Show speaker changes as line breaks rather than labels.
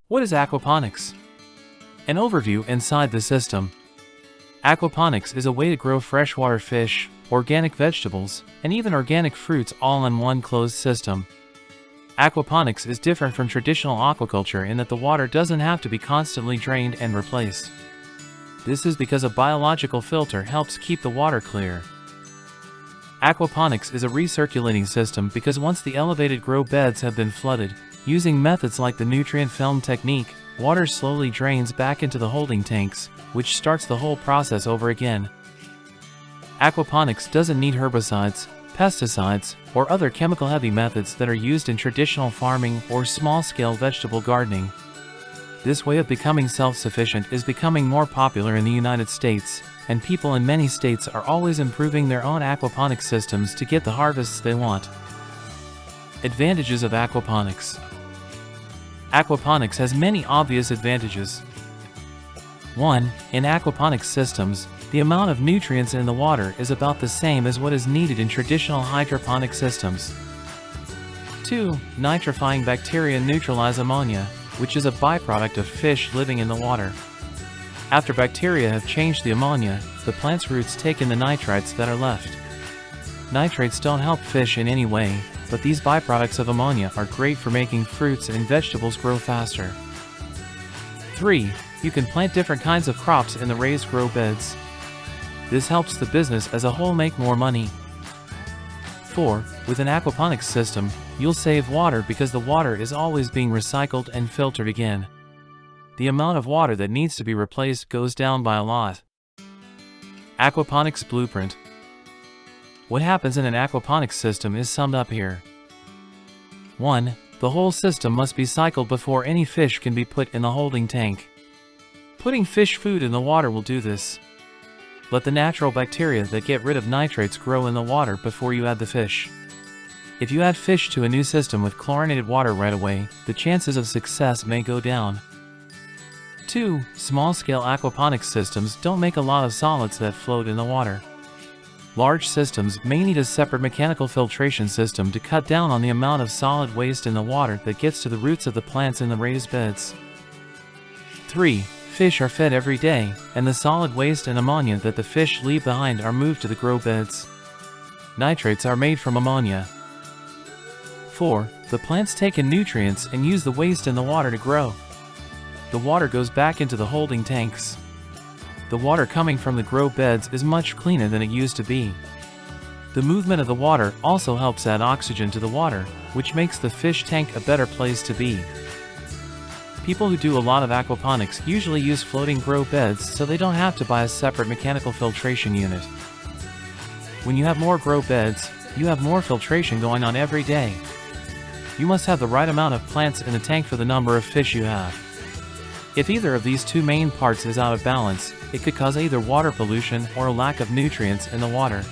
What is aquaponics? An overview inside the system. Aquaponics is a way to grow freshwater fish, organic vegetables, and even organic fruits all in one closed system. Aquaponics is different from traditional aquaculture in that the water doesn't have to be constantly drained and replaced. This is because a biological filter helps keep the water clear. Aquaponics is a recirculating system because once the elevated grow beds have been flooded, using methods like the nutrient film technique, water slowly drains back into the holding tanks, which starts the whole process over again. Aquaponics doesn't need herbicides, pesticides, or other chemical-heavy methods that are used in traditional farming or small-scale vegetable gardening. This way of becoming self-sufficient is becoming more popular in the United States, and people in many states are always improving their own aquaponics systems to get the harvests they want. Advantages of aquaponics. Aquaponics has many obvious advantages. 1. In aquaponics systems, the amount of nutrients in the water is about the same as what is needed in traditional hydroponic systems. 2. Nitrifying bacteria neutralize ammonia, which is a byproduct of fish living in the water. After bacteria have changed the ammonia, the plant's roots take in the nitrites that are left. Nitrates don't help fish in any way, but these byproducts of ammonia are great for making fruits and vegetables grow faster. 3. You can plant different kinds of crops in the raised grow beds. This helps the business as a whole make more money. 4. With an aquaponics system, you'll save water because the water is always being recycled and filtered again. The amount of water that needs to be replaced goes down by a lot. Aquaponics Blueprint. What happens in an aquaponics system is summed up here. 1. The whole system must be cycled before any fish can be put in the holding tank. Putting fish food in the water will do this. Let the natural bacteria that get rid of nitrates grow in the water before you add the fish. If you add fish to a new system with chlorinated water right away, the chances of success may go down. 2. Small-scale aquaponics systems don't make a lot of solids that float in the water. Large systems may need a separate mechanical filtration system to cut down on the amount of solid waste in the water that gets to the roots of the plants in the raised beds. 3. Fish are fed every day, and the solid waste and ammonia that the fish leave behind are moved to the grow beds. Nitrates are made from ammonia. 4. The plants take in nutrients and use the waste in the water to grow. The water goes back into the holding tanks. The water coming from the grow beds is much cleaner than it used to be. The movement of the water also helps add oxygen to the water, which makes the fish tank a better place to be. People who do a lot of aquaponics usually use floating grow beds so they don't have to buy a separate mechanical filtration unit. When you have more grow beds, you have more filtration going on every day. You must have the right amount of plants in the tank for the number of fish you have. If either of these two main parts is out of balance, it could cause either water pollution or a lack of nutrients in the water.